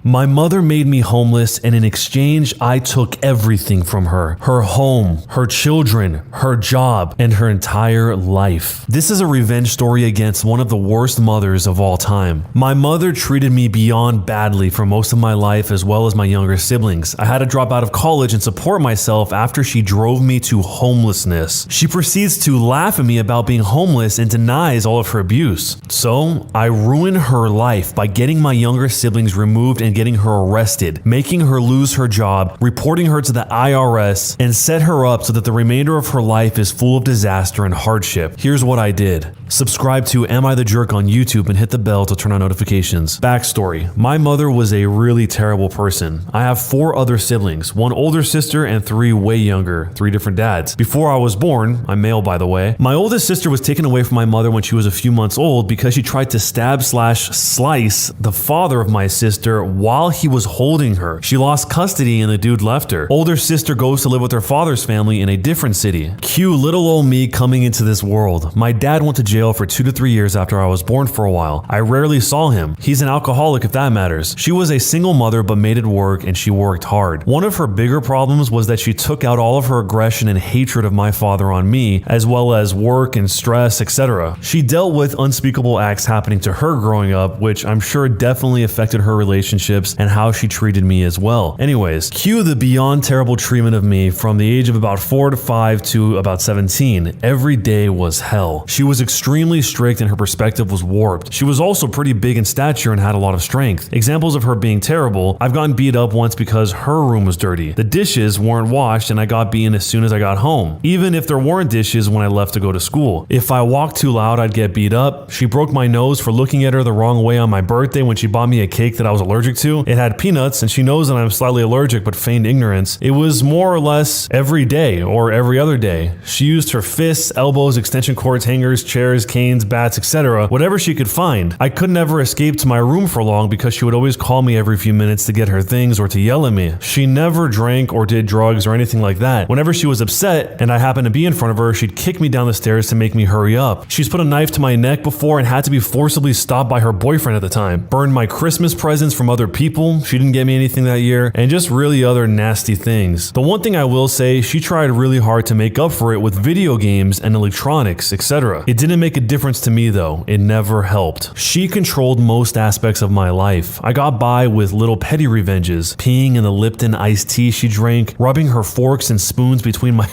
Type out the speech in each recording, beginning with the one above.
My mother made me homeless, and in exchange, I took everything from her. Her home, her children, her job, and her entire life. This is a revenge story against one of the worst mothers of all time. My mother treated me beyond badly for most of my life, as well as my younger siblings. I had to drop out of college and support myself after she drove me to homelessness. She proceeds to laugh at me about being homeless and denies all of her abuse. So, I ruined her life by getting my younger siblings removed and getting her arrested, making her lose her job, reporting her to the IRS, and set her up so that the remainder of her life is full of disaster and hardship. Here's what I did. Subscribe to Am I the Jerk on YouTube and hit the bell to turn on notifications. Backstory. My mother was a really terrible person. I have 4 other siblings, 1 older sister and 3 way younger, 3 different dads. Before I was born, I'm male by the way, my oldest sister was taken away from my mother when she was a few months old because she tried to slice the father of my sister while he was holding her. She lost custody and the dude left her. Older sister goes to live with her father's family in a different city. Cue little old me coming into this world. My dad went to jail for 2 to 3 years after I was born for a while. I rarely saw him. He's an alcoholic if that matters. She was a single mother but made it work, and she worked hard. One of her bigger problems was that she took out all of her aggression and hatred of my father on me, as well as work and stress, etc. She dealt with unspeakable acts happening to her growing up, which I'm sure definitely affected her relationships and how she treated me as well. Anyways, cue the beyond terrible treatment of me from the age of about 4 to 5 to about 17. Every day was hell. She was extremely strict and her perspective was warped. She was also pretty big in stature and had a lot of strength. Examples of her being terrible: I've gotten beat up once because her room was dirty. The dishes weren't washed and I got beaten as soon as I got home, even if there weren't dishes when I left to go to school. If I walked too loud, I'd get beat up. She broke my nose for looking at her the wrong way on my birthday when she bought me a cake that I was allergic to. It had peanuts and she knows that I'm slightly allergic but feigned ignorance. It was more or less every day or every other day. She used her fists, elbows, extension cords, hangers, chairs, canes, bats, etc. Whatever she could find. I could never escape to my room for long because she would always call me every few minutes to get her things or to yell at me. She never drank or did drugs or anything like that. Whenever she was upset and I happened to be in front of her, she'd kick me down the stairs to make me hurry up. She's put a knife to my neck before and had to be forcibly stopped by her boyfriend at the time. Burned my Christmas presents from other people. She didn't get me anything that year, and just really other nasty things. The one thing I will say, she tried really hard to make up for it with video games and electronics, etc. It didn't make a difference to me though. It never helped. She controlled most aspects of my life. I got by with little petty revenges, peeing in the Lipton iced tea she drank, rubbing her forks and spoons between my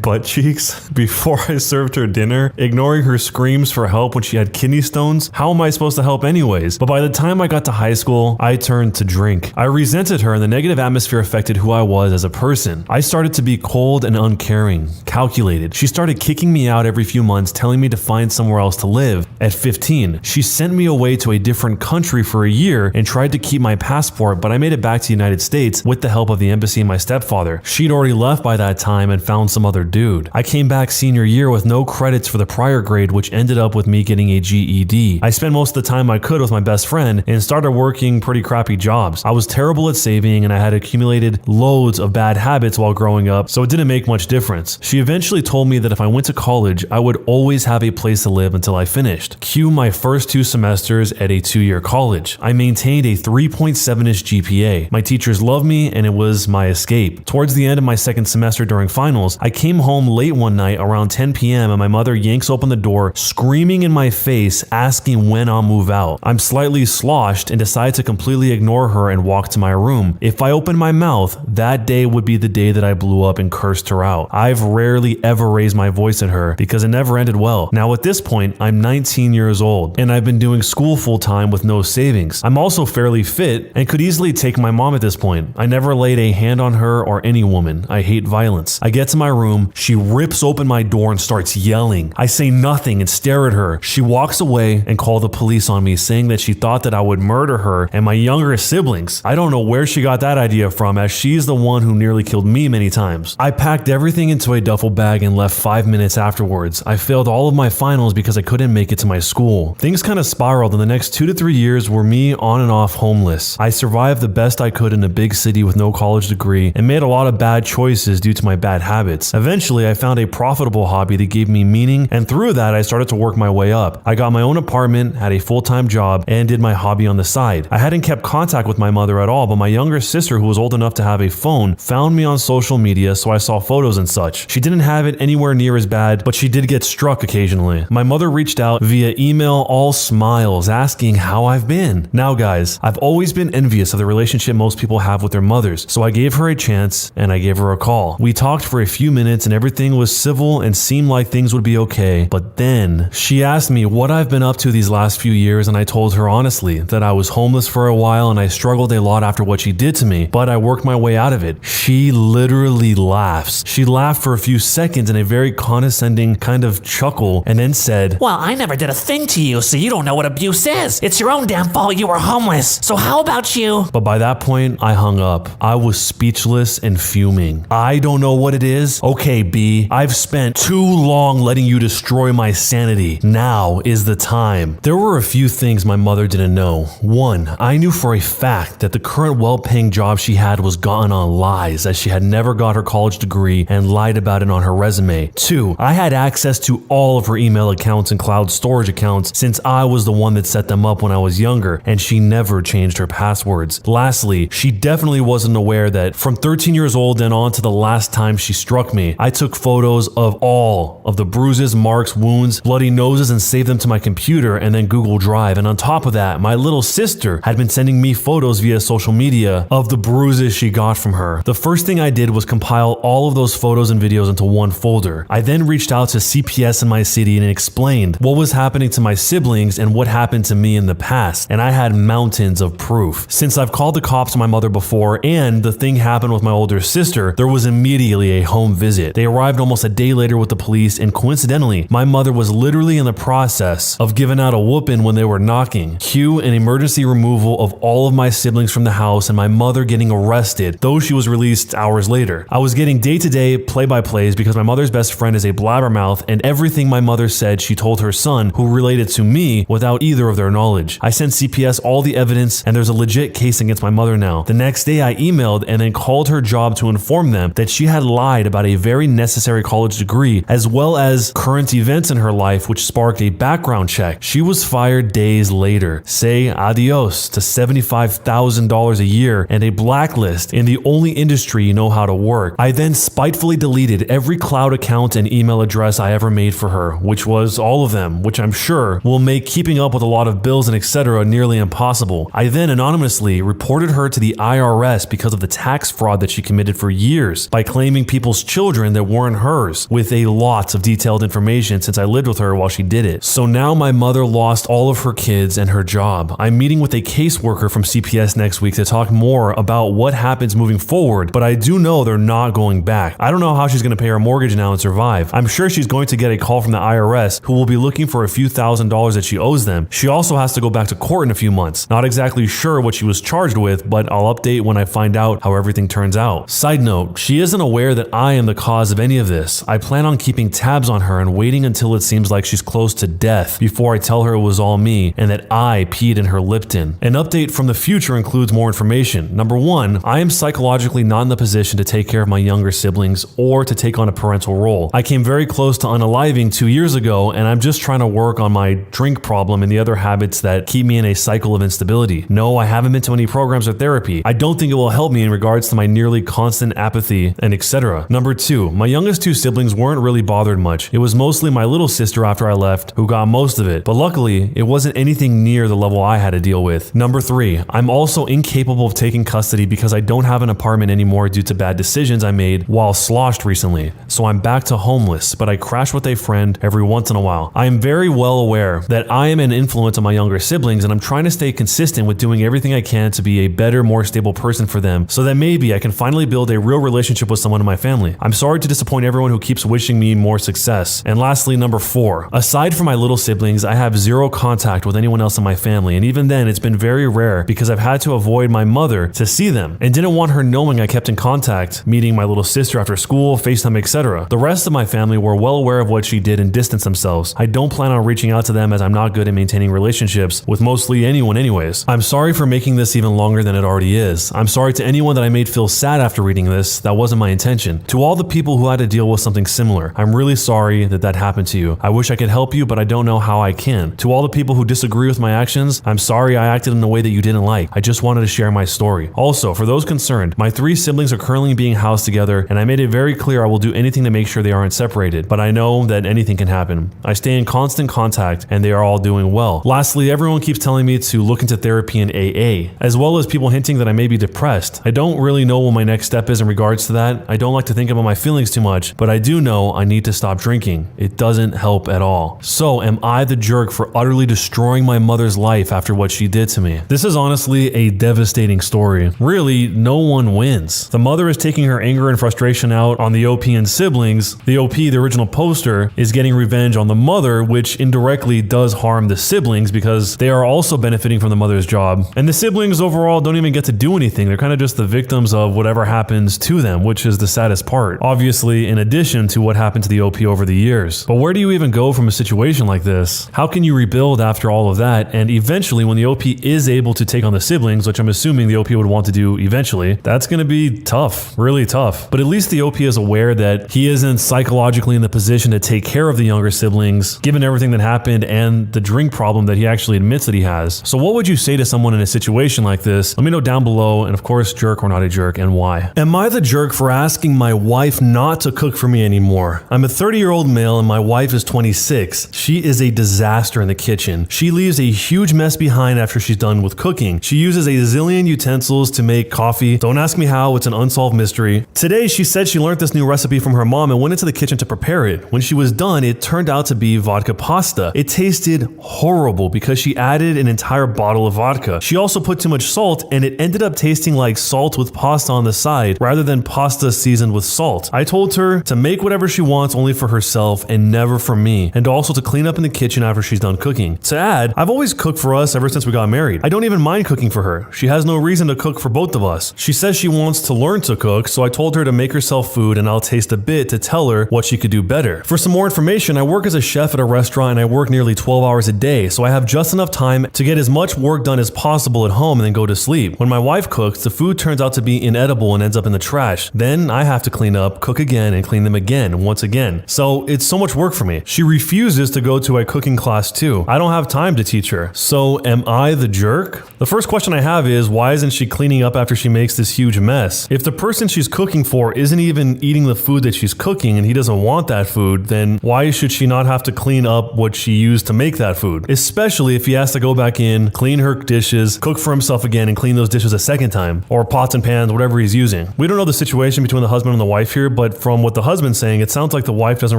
butt cheeks before I served her dinner, ignoring her screams for help when she had kidney stones. How am I supposed to help anyways? But by the time I got to high school, I turned to drink. I resented her and the negative atmosphere affected who I was as a person. I started to be cold and uncaring, calculated. She started kicking me out every few months, telling me to find somewhere else to live. At 15, she sent me away to a different country for a year and tried to keep my passport, but I made it back to the United States with the help of the embassy and my stepfather. She'd already left by that time and found some other dude. I came back senior year with no credits for the prior grade, which ended up with me getting a GED. I spent most of the time I could with my best friend and started working pretty crappy jobs. I was terrible at saving and I had accumulated loads of bad habits while growing up, so it didn't make much difference. She eventually told me that if I went to college, I would always have a place to live until I finished. Cue my first 2 semesters at a 2-year college. I maintained a 3.7-ish GPA. My teachers loved me and it was my escape. Towards the end of my second semester during finals, I came home late one night around 10 p.m. and my mother yanks open the door, screaming in my face, asking when I'll move out. I'm slightly sloshed and decide to completely ignore her and walk to my room. If I opened my mouth, that day would be the day that I blew up and cursed her out. I've rarely ever raised my voice at her because it never ended well. Now at this point, I'm 19 years old and I've been doing school full time with no savings. I'm also fairly fit and could easily take my mom at this point. I never laid a hand on her or any woman. I hate violence. I get to my room, she rips open my door and starts yelling. I say nothing and stare at her. She walks away and calls the police on me, saying that she thought that I would murder her and my younger siblings. I don't know where she got that idea from, as she's the one who nearly killed me many times. I packed everything into a duffel bag and left 5 minutes afterwards. I failed all of my finals because I couldn't make it to my school. Things kind of spiraled, and the next 2 to 3 years were me on and off homeless. I survived the best I could in a big city with no college degree and made a lot of bad choices due to my bad habits. Eventually, I found a profitable hobby that gave me meaning, and through that, I started to work my way up. I got my own apartment, had a full-time job, and did my hobby on the side. died. I hadn't kept contact with my mother at all, but my younger sister, who was old enough to have a phone, found me on social media, so I saw photos and such. She didn't have it anywhere near as bad, but she did get struck occasionally. My mother reached out via email, all smiles, asking how I've been. Now guys, I've always been envious of the relationship most people have with their mothers, so I gave her a chance and I gave her a call. We talked for a few minutes and everything was civil and seemed like things would be okay, but then she asked me what I've been up to these last few years, and I told her honestly that I was homeless for a while and I struggled a lot after what she did to me, but I worked my way out of it. She literally laughs. She laughed for a few seconds in a very condescending kind of chuckle and then said, "Well, I never did a thing to you, so you don't know what abuse is. It's your own damn fault you were homeless. So how about you?" But by that point, I hung up. I was speechless and fuming. I don't know what it is. Okay, B, I've spent too long letting you destroy my sanity. Now is the time. There were a few things my mother didn't know. One, I knew for a fact that the current well-paying job she had was gotten on lies, as she had never got her college degree and lied about it on her resume. Two, I had access to all of her email accounts and cloud storage accounts since I was the one that set them up when I was younger, and she never changed her passwords. Lastly, she definitely wasn't aware that from 13 years old and on to the last time she struck me, I took photos of all of the bruises, marks, wounds, bloody noses and saved them to my computer and then Google Drive. And on top of that, my little sister had been sending me photos via social media of the bruises she got from her. The first thing I did was compile all of those photos and videos into one folder. I then reached out to CPS in my city and explained what was happening to my siblings and what happened to me in the past, and I had mountains of proof. Since I've called the cops on my mother before and the thing happened with my older sister, there was immediately a home visit. They arrived almost a day later with the police, and coincidentally, my mother was literally in the process of giving out a whooping when they were knocking. Cue an emergency removal of all of my siblings from the house and my mother getting arrested, though she was released hours later. I was getting day-to-day play-by-plays because my mother's best friend is a blabbermouth, and everything my mother said she told her son, who related to me, without either of their knowledge. I sent CPS all the evidence and there's a legit case against my mother now. The next day I emailed and then called her job to inform them that she had lied about a very necessary college degree as well as current events in her life, which sparked a background check. She was fired days later. Say adios to $75,000 a year and a blacklist in the only industry you know how to work. I then spitefully deleted every cloud account and email address I ever made for her, which was all of them, which I'm sure will make keeping up with a lot of bills and etc. nearly impossible. I then anonymously reported her to the IRS because of the tax fraud that she committed for years by claiming people's children that weren't hers, with a lot of detailed information since I lived with her while she did it. So now my mother lost all of her kids and her job. I'm meeting with a caseworker from CPS next week to talk more about what happens moving forward, but I do know they're not going back. I don't know how she's going to pay her mortgage now and survive. I'm sure she's going to get a call from the IRS, who will be looking for a few $1,000s that she owes them. She also has to go back to court in a few months. Not exactly sure what she was charged with, but I'll update when I find out how everything turns out. Side note, she isn't aware that I am the cause of any of this. I plan on keeping tabs on her and waiting until it seems like she's close to death before I tell her it was all me and that I peed in her Lipton. An update from the future includes more information. Number one, I am psychologically not in the position to take care of my younger siblings or to take on a parental role. I came very close to unaliving 2 years ago, and I'm just trying to work on my drink problem and the other habits that keep me in a cycle of instability. No, I haven't been to any programs or therapy. I don't think it will help me in regards to my nearly constant apathy and etc. Number two, my youngest two siblings weren't really bothered much. It was mostly my little sister after I left who got most of it, but luckily it wasn't anything near the level I had to deal with. Number three, I'm also incapable of taking custody because I don't have an apartment anymore due to bad decisions I made while sloshed recently. So I'm back to homeless, but I crash with a friend every once in a while. I am very well aware that I am an influence on my younger siblings, and I'm trying to stay consistent with doing everything I can to be a better, more stable person for them so that maybe I can finally build a real relationship with someone in my family. I'm sorry to disappoint everyone who keeps wishing me more success. And lastly, number four, aside from my little siblings, I have zero contact with anyone else in my family, and even then it's been very rare because I've had to avoid my mother to see them and didn't want her knowing I kept in contact, meeting my little sister after school, FaceTime, etc. The rest of my family were well aware of what she did and distanced themselves. I don't plan on reaching out to them as I'm not good at maintaining relationships with mostly anyone anyways. I'm sorry for making this even longer than it already is. I'm sorry to anyone that I made feel sad after reading this. That wasn't my intention. To all the people who had to deal with something similar, I'm really sorry that happened to you. I wish I could help you, but I don't know how I can. To all the people who disagree with my actions, I'm sorry I acted in a way that you didn't like. I just wanted to share my story. Also, for those concerned, my 3 siblings are currently being housed together, and I made it very clear I will do anything to make sure they aren't separated, but I know that anything can happen. I stay in constant contact, and they are all doing well. Lastly, everyone keeps telling me to look into therapy and AA, as well as people hinting that I may be depressed. I don't really know what my next step is in regards to that. I don't like to think about my feelings too much, but I do know I need to stop drinking. It doesn't help at all. So, am I the jerk for utterly destroying my mother's life after what she did to me? This is honestly a devastating story. Really, no one wins. The mother is taking her anger and frustration out on the OP and siblings. The OP, the original poster, is getting revenge on the mother, which indirectly does harm the siblings because they are also benefiting from the mother's job. And the siblings overall don't even get to do anything. They're kind of just the victims of whatever happens to them, which is the saddest part. Obviously, in addition to what happened to the OP over the years. But where do you even go from a situation like this? How can you rebuild after all of that? And eventually, when the OP is able to take on the siblings, which I'm assuming the OP would want to do eventually, that's going to be tough, really tough. But at least the OP is aware that he isn't psychologically in the position to take care of the younger siblings, given everything that happened and the drink problem that he actually admits that he has. So what would you say to someone in a situation like this? Let me know down below, and of course, jerk or not a jerk, and why. Am I the jerk for asking my wife not to cook for me anymore? I'm a 30-year-old male and my wife is 26. She is a disaster in the kitchen. She leaves a huge mess behind after she's done with cooking. She uses a zillion utensils to make coffee. Don't ask me how, it's an unsolved mystery. Today, she said she learned this new recipe from her mom and went into the kitchen to prepare it. When she was done, it turned out to be vodka pasta. It tasted horrible because she added an entire bottle of vodka. She also put too much salt and it ended up tasting like salt with pasta on the side rather than pasta seasoned with salt. I told her to make whatever she wants only for herself and never for me, and also to clean up in the kitchen after she's done cooking. To add, I've always cooked for us ever since we got married. I don't even mind cooking for her. She has no reason to cook for both of us. She says she wants to learn to cook, so I told her to make herself food and I'll taste a bit to tell her what she could do better. For some more information, I work as a chef at a restaurant and I work nearly 12 hours a day, so I have just enough time to get as much work done as possible at home and then go to sleep. When my wife cooks, the food turns out to be inedible and ends up in the trash. Then I have to clean up, cook again, and clean them again, once again. So it's so much work for me. She refuses to go to a cooking class too. I don't have time to teach her. So am I the jerk? The first question I have is, why isn't she cleaning up after she makes this huge mess? If the person she's cooking for isn't even eating the food that she's cooking and he doesn't want that food, then why should she not have to clean up what she used to make that food? Especially if he has to go back in, clean her dishes, cook for himself again, and clean those dishes a second time, or pots and pans, whatever he's using. We don't know the situation between the husband and the wife here, but from what the husband's saying, it sounds like the wife doesn't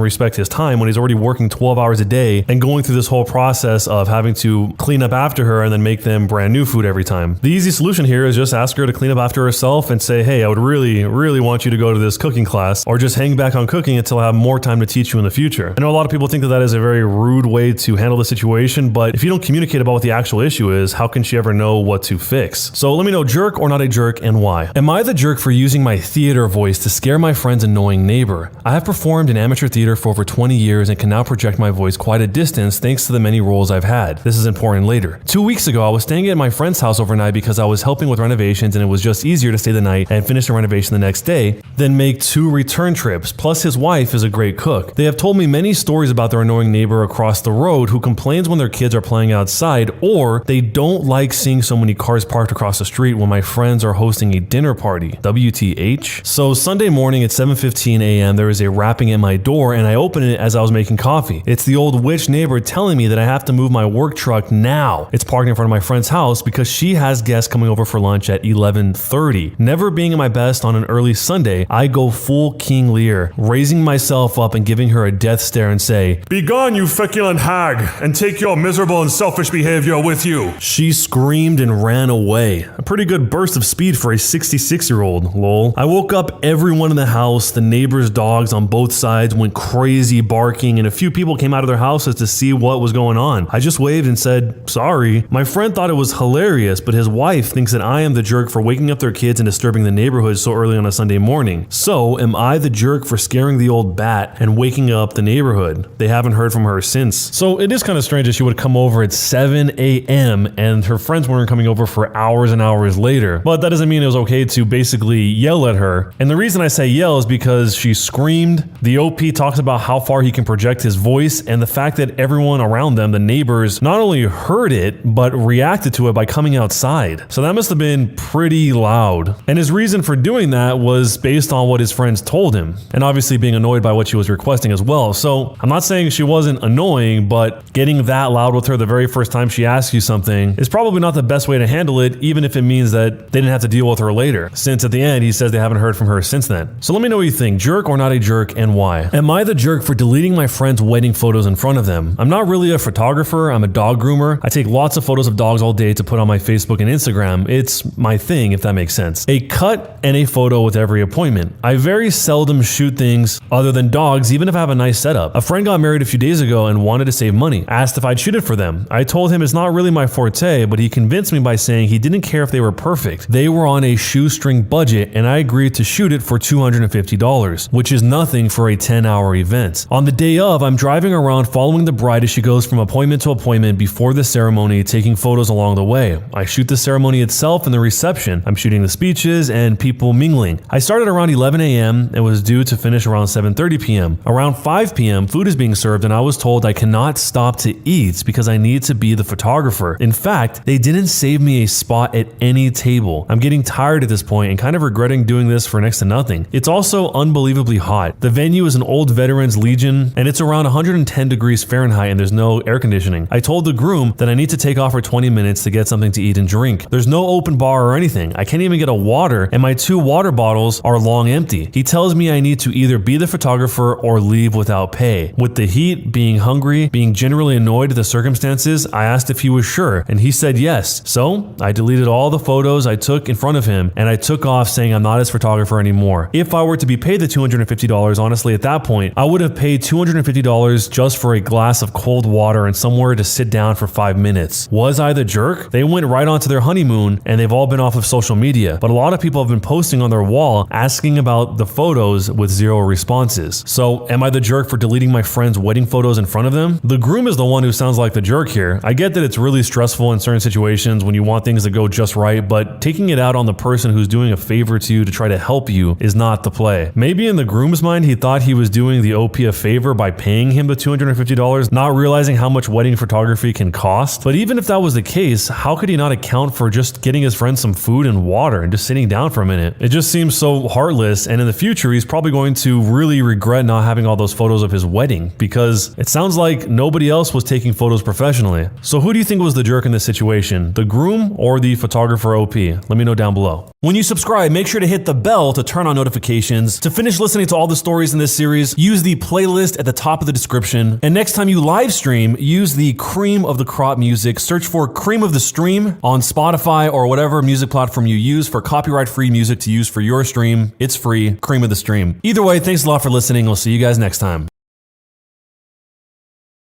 respect his time when he's already working 12 hours a day and going through this whole process of having to clean up after her and then make them brand new food every time. The easy solution here is just ask her to clean up after herself and say, hey, I would really, really want you to go to this cooking class, or just hang back on cooking until I have more time to teach you in the future. I know a lot of people think that that is a very rude way to handle the situation, but if you don't communicate about what the actual issue is, how can she ever know what to fix? So let me know, jerk or not a jerk, and why. Am I the jerk for using my theater voice to scare my friend's annoying neighbor? I have performed in amateur theater for over 20 years and can now project my voice quite a distance thanks to the many roles I've had. This is important later. 2 weeks ago, I was staying at my friend's house overnight because I was helping with renovations and it was just easier to stay the night and finish the renovation the next day than make 2 return trips. Plus, his wife is a great cook. They have told me many stories about their annoying neighbor across the road who complains when their kids are playing outside, or they don't like seeing so many cars parked across the street when my friends are hosting a dinner party. WTH? So Sunday morning at 7:15 a.m. there is a rapping at my door and I open it as I was making coffee. It's the old witch neighbor telling me that I have to move my work truck now. It's parked in front of my friend's house because she has guests coming over for lunch at 11:30. Never being at my best on an early Sunday, I go full King Lear, raising myself up and giving her a death stare and say, "Begone, you feculent hag, and take your miserable and selfish behavior with you." She screamed and ran away. A pretty good burst of speed for a 66-year-old, lol. I woke up everyone in the house. The neighbors' dogs on both sides went crazy barking, and a few people came out of their houses to see what was going on. I just waved and said, sorry. My friend thought it was hilarious, but his wife thinks that I am the jerk for waking up their kids and disturbing the neighborhood so early on a Sunday morning. So, am I the jerk for scaring the old bat and waking up the neighborhood? They haven't heard from her since. So, it is kind of strange that she would come over at 7 a.m. and her friends weren't coming over for hours and hours later. But that doesn't mean it was okay to basically yell at her. And the reason I say yell is because she screamed. The OP talks about how far he can project his voice, and the fact that everyone around them, the neighbors, not only heard it, but reacted to it by coming outside. So that must have been pretty loud. And his reason for doing that was based on what his friends told him, and obviously being annoyed by what she was requesting as well. So I'm not saying she wasn't annoying, but getting that loud with her the very first time she asks you something is probably not the best way to handle it, even if it means that they didn't have to deal with her later, since at the end he says they haven't heard from her since then. So let me know what you think, jerk or not a jerk, and why. Am I the jerk for deleting my friend's wedding photos in front of them? I'm not really a photographer, I'm a dog groomer. I take lots of photos of dogs all day to put on my Facebook and Instagram. It's my thing, if that makes sense. A cut and a photo with every appointment. I very seldom shoot things other than dogs, even if I have a nice setup. A friend got married a few days ago and wanted to save money. Asked if I'd shoot it for them. I told him it's not really my forte, but he convinced me by saying he didn't care if they were perfect. They were on a shoestring budget and I agreed to shoot it for $250, which is nothing for a 10-hour event. On the day of, I'm driving around following the bride as she goes from appointment to appointment before the ceremony, taking photos along the way. I shoot the ceremony itself and the reception. I'm shooting the speeches and people mingling. I started around 11 a.m. and was due to finish around 7:30 p.m. Around 5 p.m., food is being served and I was told I cannot stop to eat because I need to be the photographer. In fact, they didn't save me a spot at any table. I'm getting tired at this point and kind of regretting doing this for next to nothing. It's also unbelievably hot. The venue is an old Veterans Legion and it's around 110 degrees Fahrenheit and there's no air conditioning. I told the groom that I need to take off for 20 minutes to get something to eat and drink. There's no open bar or anything. I can't even get a water and my 2 water bottles are long empty. He tells me I need to either be the photographer or leave without pay. With the heat, being hungry, being generally annoyed at the circumstances, I asked if he was sure and he said yes. So I deleted all the photos I took in front of him and I took off saying I'm not his photographer anymore. If I were to be paid the $250, honestly at that point, I would have paid $250 just for a glass of cold water and somewhere to sit down for 5 minutes. Was I the jerk? They went right on to their honeymoon and they've all been off of social media, but a lot of people have been posting on their wall asking about the photos with 0 responses. So am I the jerk for deleting my friend's wedding photos in front of them? The groom is the one who sounds like the jerk here. I get that it's really stressful in certain situations when you want things to go just right, but taking it out on the person who's doing a favor to you to try to help you is not the play. Maybe in the groom's mind, he thought he was doing the OP a favor by paying him the $250, not realizing how much wedding photography can cost. But even if that was the case, how could he not account for just getting his friend some food and water and just sitting down for a minute? It just seems so heartless, and in the future, he's probably going to really regret not having all those photos of his wedding because it sounds like nobody else was taking photos professionally. So who do you think was the jerk in this situation? The groom or the photographer OP? Let me know down below. When you subscribe, make sure to hit the bell to turn on notifications. To finish listening to all the stories in this series, use the playlist at the top of the description. And next time you live stream, use the Cream of the Crop music. Search for Cream of the Stream on Spotify or whatever music platform you use for copyright-free music to use for your stream. It's free. Cream of the Stream. Either way, thanks a lot for listening. We'll see you guys next time.